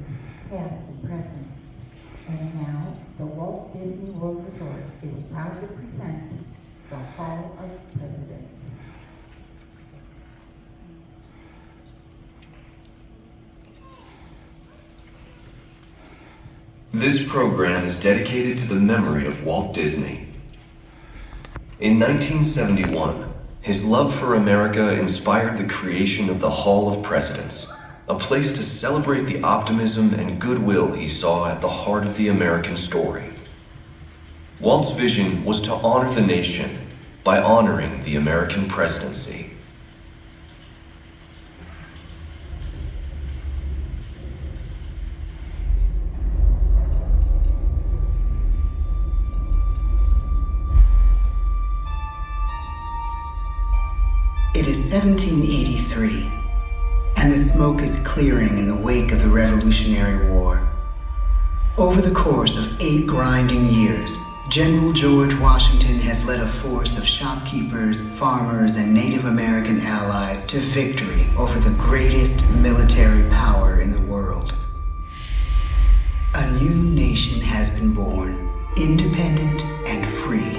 leaders, past and present. And now, the Walt Disney World Resort is proud to present the Hall of Presidents. This program is dedicated to the memory of Walt Disney. In 1971, his love for America inspired the creation of the Hall of Presidents, a place to celebrate the optimism and goodwill he saw at the heart of the American story. Walt's vision was to honor the nation by honoring the American presidency. It is 1783, and the smoke is clearing in the wake of the Revolutionary War. Over the course of 8 grinding years, General George Washington has led a force of shopkeepers, farmers, and Native American allies to victory over the greatest military power in the world. A new nation has been born, independent and free.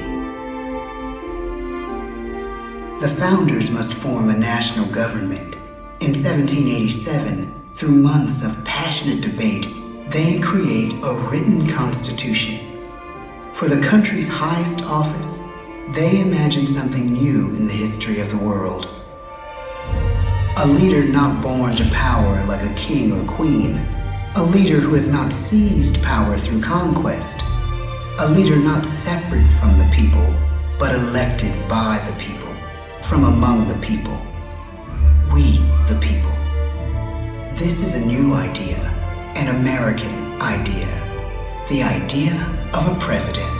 The founders must form a national government. In 1787, through months of passionate debate, they create a written constitution. For the country's highest office, they imagine something new in the history of the world. A leader not born to power like a king or queen. A leader who has not seized power through conquest. A leader not separate from the people, but elected by the people. From among the people. We, the people. This is a new idea, an American idea. The idea of a president.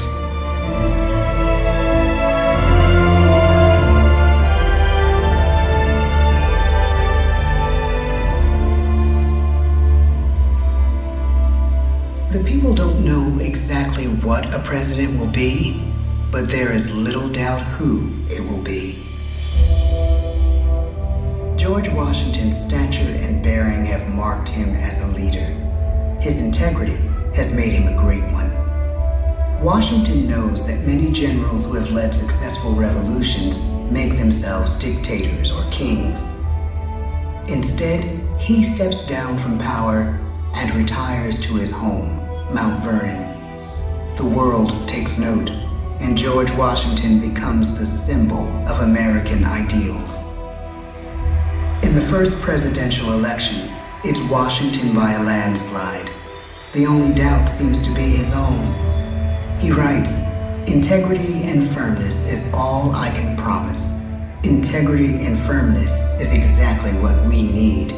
The people don't know exactly what a president will be, but there is little doubt who it will be. George Washington's stature and bearing have marked him as a leader. His integrity has made him a great one. Washington knows that many generals who have led successful revolutions make themselves dictators or kings. Instead, he steps down from power and retires to his home, Mount Vernon. The world takes note, and George Washington becomes the symbol of American ideals. In the first presidential election, it's Washington by a landslide. The only doubt seems to be his own. He writes, "Integrity and firmness is all I can promise. Integrity and firmness is exactly what we need."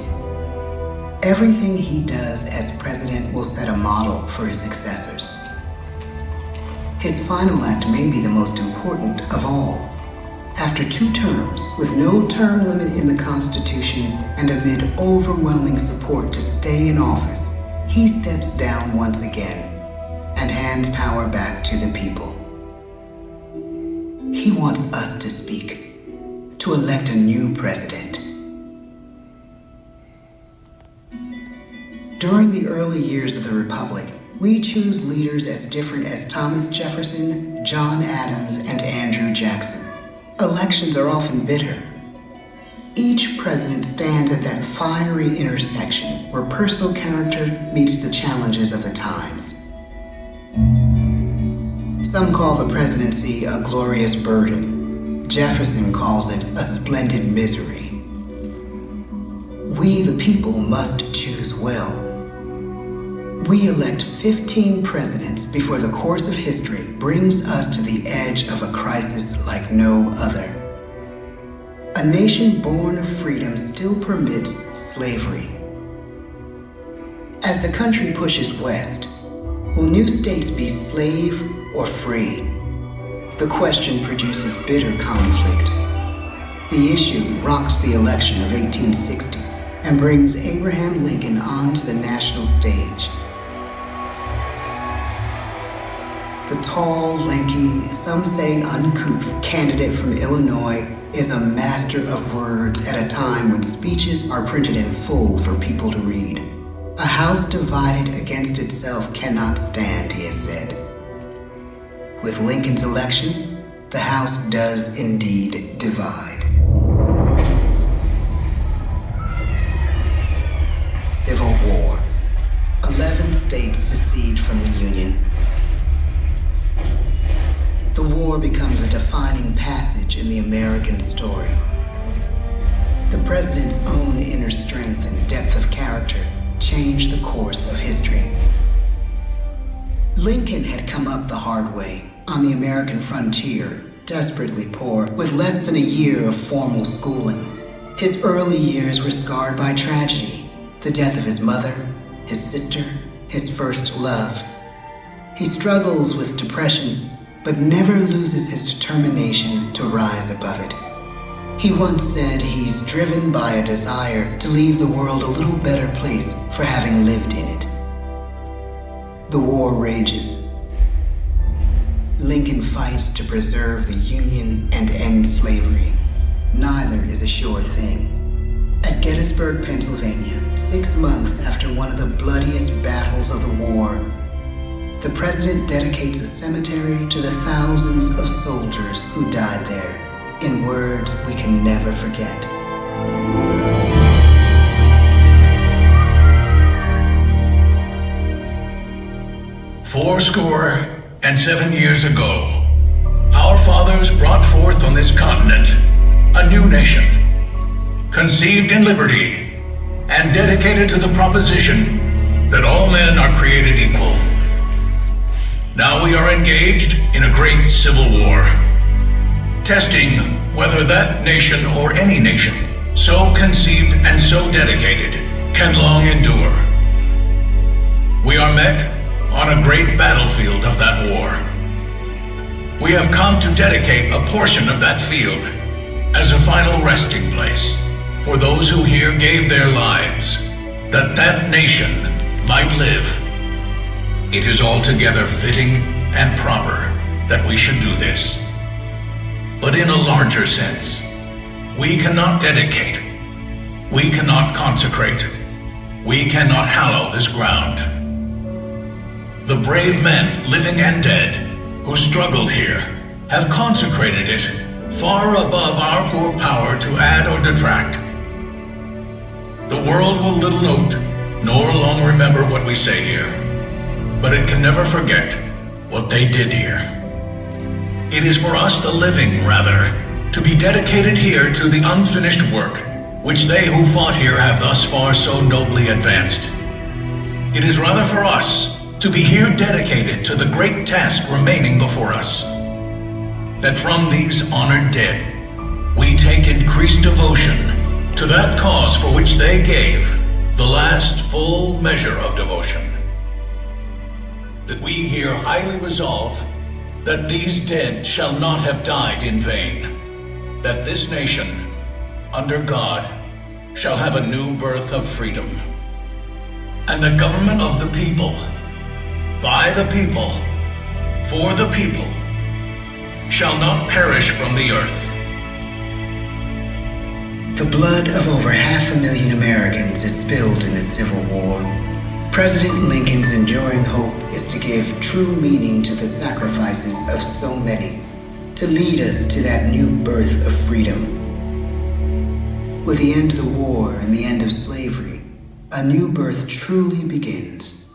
Everything he does as president will set a model for his successors. His final act may be the most important of all. After 2 terms, with no term limit in the Constitution and amid overwhelming support to stay in office, he steps down once again and hands power back to the people. He wants us to speak, to elect a new president. During the early years of the Republic, we choose leaders as different as Thomas Jefferson, John Adams, and Andrew Jackson. Elections are often bitter. Each president stands at that fiery intersection where personal character meets the challenges of the times. Some call the presidency a glorious burden. Jefferson calls it a splendid misery. We, the people, must choose well. We elect 15 presidents before the course of history brings us to the edge of a crisis like no other. A nation born of freedom still permits slavery. As the country pushes west, will new states be slave or free? The question produces bitter conflict. The issue rocks the election of 1860 and brings Abraham Lincoln onto the national stage. The tall, lanky, some say uncouth candidate from Illinois is a master of words at a time when speeches are printed in full for people to read. A house divided against itself cannot stand, he has said. With Lincoln's election, the House does indeed divide. Civil War. 11 states secede from the Union. The war becomes a defining passage in the American story. The president's own inner strength and depth of character changed the course of history. Lincoln had come up the hard way, on the American frontier, desperately poor, with less than a year of formal schooling. His early years were scarred by tragedy, the death of his mother, his sister, his first love. He struggles with depression, but never loses his determination to rise above it. He once said he's driven by a desire to leave the world a little better place for having lived in it. The war rages. Lincoln fights to preserve the Union and end slavery. Neither is a sure thing. At Gettysburg, Pennsylvania, 6 months after one of the bloodiest battles of the war, the president dedicates a cemetery to the thousands of soldiers who died there, in words we can never forget. "Fourscore and 7 years ago, our fathers brought forth on this continent a new nation, conceived in liberty and dedicated to the proposition that all men are created equal. Now we are engaged in a great civil war, testing whether that nation or any nation so conceived and so dedicated can long endure. We are met on a great battlefield of that war. We have come to dedicate a portion of that field as a final resting place for those who here gave their lives, that that nation might live. It is altogether fitting and proper that we should do this. But in a larger sense, we cannot dedicate, we cannot consecrate, we cannot hallow this ground. The brave men, living and dead, who struggled here, have consecrated it far above our poor power to add or detract. The world will little note, nor long remember what we say here, but it can never forget what they did here. It is for us, the living, rather, to be dedicated here to the unfinished work which they who fought here have thus far so nobly advanced. It is rather for us to be here dedicated to the great task remaining before us, that from these honored dead we take increased devotion to that cause for which they gave the last full measure of devotion. That we here highly resolve that these dead shall not have died in vain, that this nation, under God, shall have a new birth of freedom, and a government of the people, by the people, for the people, shall not perish from the earth. The blood of over 500,000 Americans is spilled in the Civil War. President Lincoln's enduring hope is to give true meaning to the sacrifices of so many, to lead us to that new birth of freedom. With the end of the war and the end of slavery, a new birth truly begins.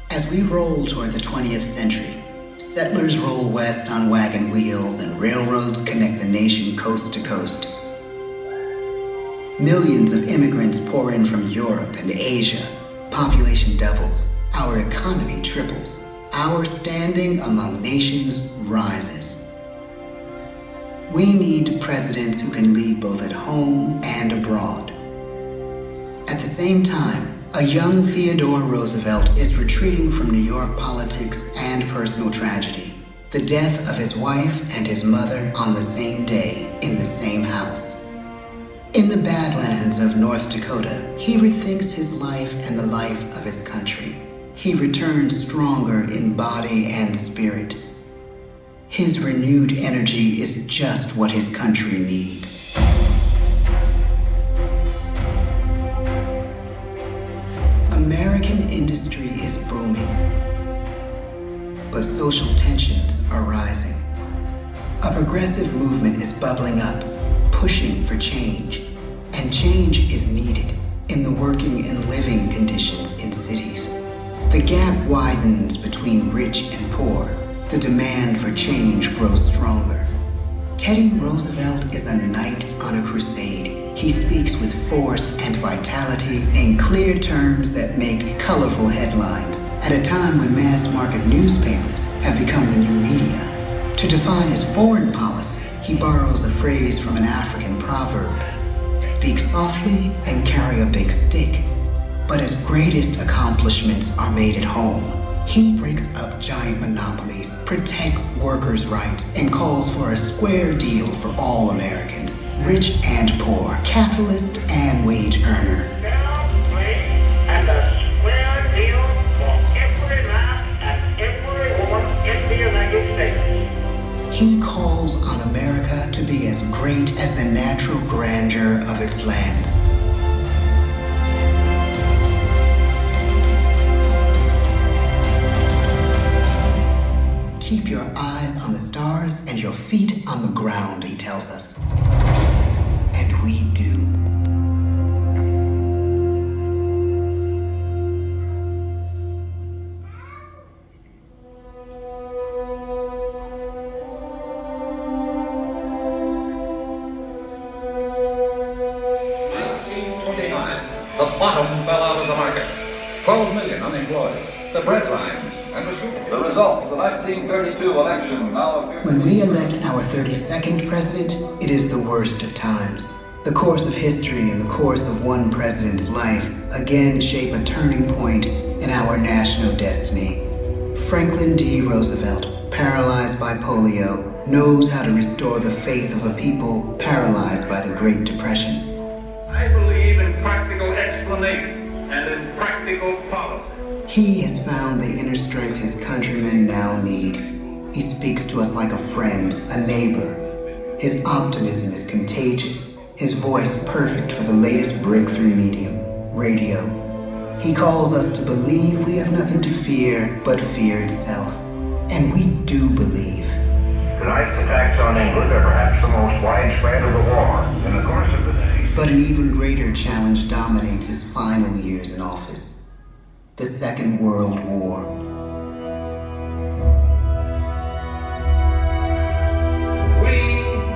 As we roll toward the 20th century, settlers roll west on wagon wheels and railroads connect the nation coast to coast. Millions of immigrants pour in from Europe and Asia. Population doubles. Our economy triples. Our standing among nations rises. We need presidents who can lead both at home and abroad. At the same time, a young Theodore Roosevelt is retreating from New York politics and personal tragedy. The death of his wife and his mother on the same day in the same house. In the Badlands of North Dakota, he rethinks his life and the life of his country. He returns stronger in body and spirit. His renewed energy is just what his country needs. industry is booming, but social tensions are rising. A progressive movement is bubbling up, pushing for change, and change is needed in the working and living conditions in cities. The gap widens between rich and poor. The demand for change grows stronger. Teddy Roosevelt is a knight on a crusade. He speaks with force and vitality in clear terms that make colorful headlines at a time when mass-market newspapers have become the new media. To define his foreign policy, he borrows a phrase from an African proverb: speak softly and carry a big stick. But his greatest accomplishments are made at home. He breaks up giant monopolies, protects workers' rights, and calls for a square deal for all Americans, rich and poor, capitalist and wage earner. Down, please, and a square deal for every man and every woman in the United States. He calls on America to be as great as the natural grandeur of its lands. Keep your eyes on the stars and your feet on the ground, he tells us. And we do. The bottom fell out of the market. 12 million unemployed. The bread lines and the sugar. The result of the 1932 election now appears. When we elect our 32nd president, it is the worst of times. The course of history and the course of one president's life again shape a turning point in our national destiny. Franklin D. Roosevelt, paralyzed by polio, knows how to restore the faith of a people paralyzed by the Great Depression. I believe in practical explanation and in practical policy. He has found the inner strength his countrymen now need. He speaks to us like a friend, a neighbor. His optimism is contagious, his voice perfect for the latest breakthrough medium, radio. He calls us to believe we have nothing to fear but fear itself. And we do believe. Tonight's attacks on England are perhaps the most widespread of the war in the course of the day. But an even greater challenge dominates his final years in office. The Second World War. We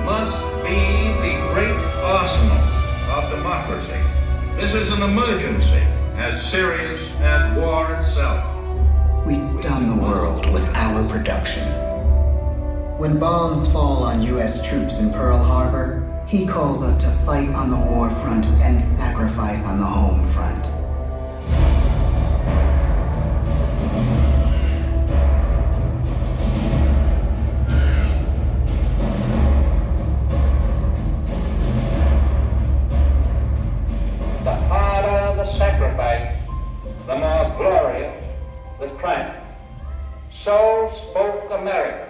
must be the great arsenal of democracy. This is an emergency as serious as war itself. We stun the world with our production. When bombs fall on U.S. troops in Pearl Harbor, he calls us to fight on the war front and sacrifice on the home front. The harder the sacrifice, the more glorious the triumph. So spoke America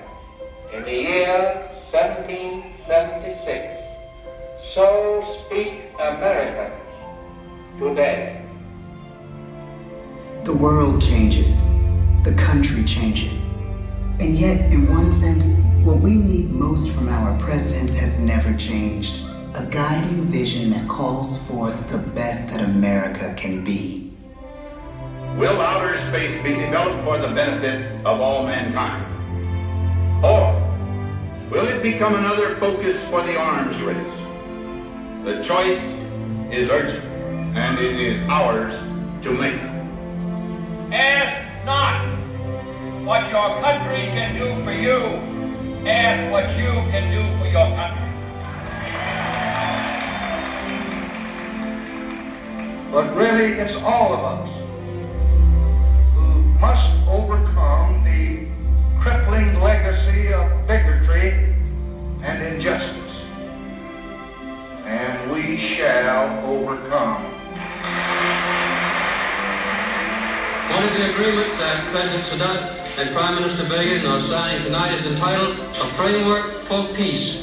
in the year 1776. So speak Americans today. The world changes. The country changes. And yet, in one sense, what we need most from our presidents has never changed. A guiding vision that calls forth the best that America can be. Will outer space be developed for the benefit of all mankind? Or will it become another focus for the arms race? The choice is urgent, and it is ours to make. Ask not what your country can do for you. Ask what you can do for your country. But really, it's all of us who must overcome the crippling legacy of bigotry and injustice. And we shall overcome. One of the agreements that President Sadat and Prime Minister Begin are signing tonight is entitled A Framework for Peace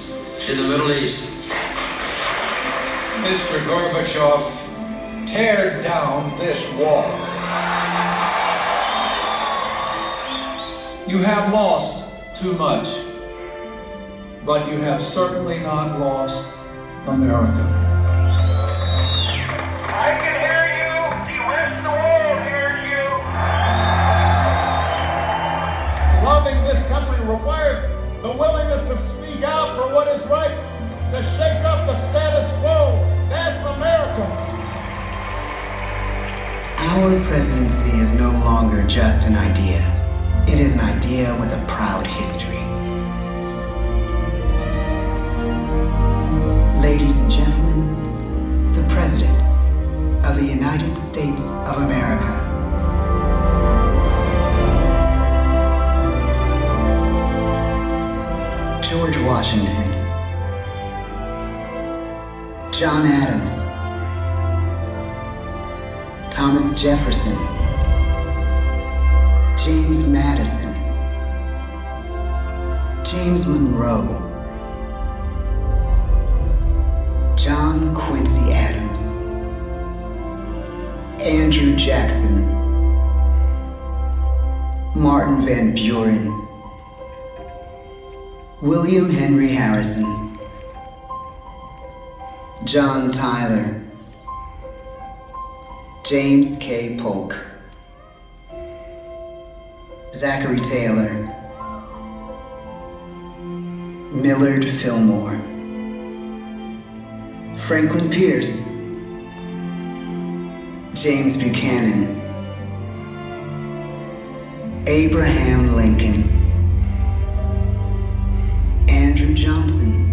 in the Middle East. Mr. Gorbachev, tear down this wall. You have lost too much, but you have certainly not lost America. I can hear you. The rest of the world hears you. Loving this country requires the willingness to speak out for what is right, to shake up the status quo. That's America. Our presidency is no longer just an idea. It is an idea with a proud history. Ladies and gentlemen, the presidents of the United States of America. George Washington, John Adams, Thomas Jefferson, James Madison, James Monroe, John Quincy Adams, Andrew Jackson, Martin Van Buren, William Henry Harrison, John Tyler, James K. Polk, Zachary Taylor, Millard Fillmore, Franklin Pierce, James Buchanan, Abraham Lincoln, Andrew Johnson,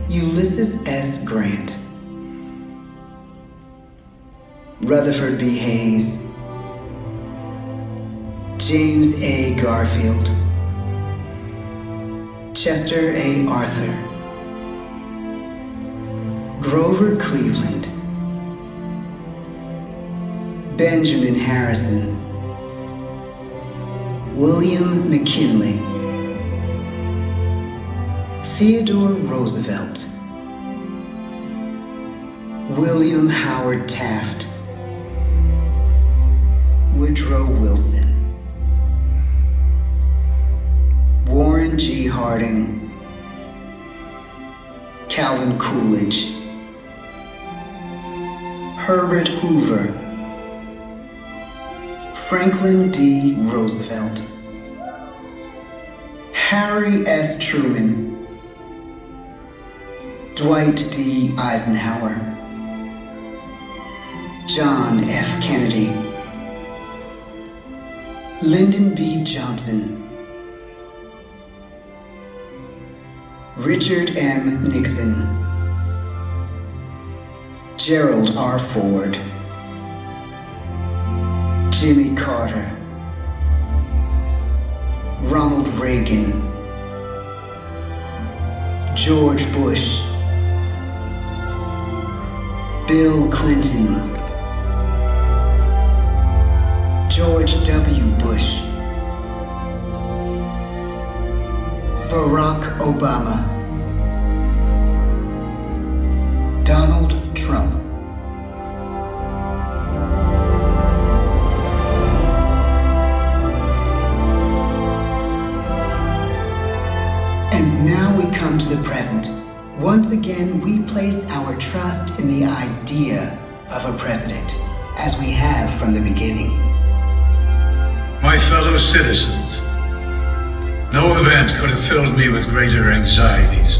Ulysses S. Grant, Rutherford B. Hayes, James A. Garfield, Chester A. Arthur, Grover Cleveland, Benjamin Harrison, William McKinley, Theodore Roosevelt, William Howard Taft, Woodrow Wilson, Warren G. Harding, Calvin Coolidge, Herbert Hoover, Franklin D. Roosevelt, Harry S. Truman, Dwight D. Eisenhower, John F. Kennedy, Lyndon B. Johnson, Richard M. Nixon, Gerald R. Ford, Jimmy Carter, Ronald Reagan, George Bush, Bill Clinton, George W. Bush, Barack Obama, Donald Trump. And now we come to the present. Once again, we place our trust in the idea of a president, as we have from the beginning. My fellow citizens, no event could have filled me with greater anxieties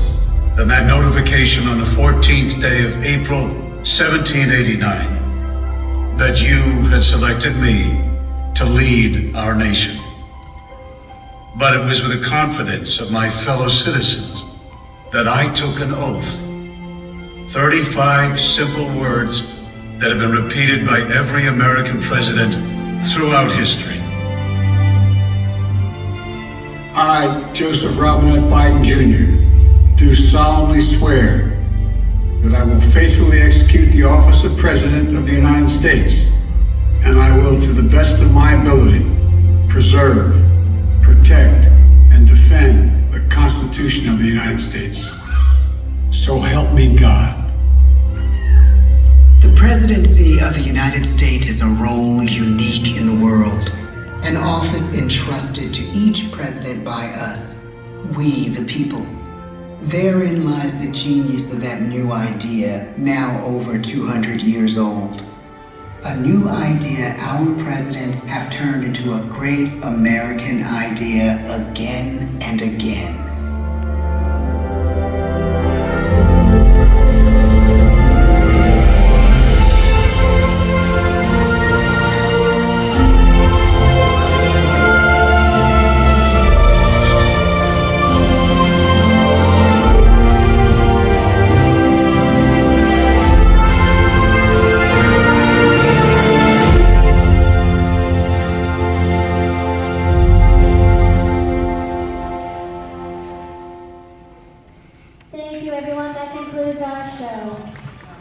than that notification on the 14th day of April, 1789, that you had selected me to lead our nation. But it was with the confidence of my fellow citizens that I took an oath. 35 simple words that have been repeated by every American president throughout history. I, Joseph Robinette Biden Jr., do solemnly swear that I will faithfully execute the office of President of the United States, and I will, to the best of my ability, preserve, protect, and defend the Constitution of the United States. So help me God. The presidency of the United States is a role unique in the world. an office entrusted to each president by us, we the people. Therein lies the genius of that new idea, now over 200 years old. A new idea our presidents have turned into a great American idea again and again. Thank you, everyone. That concludes our show.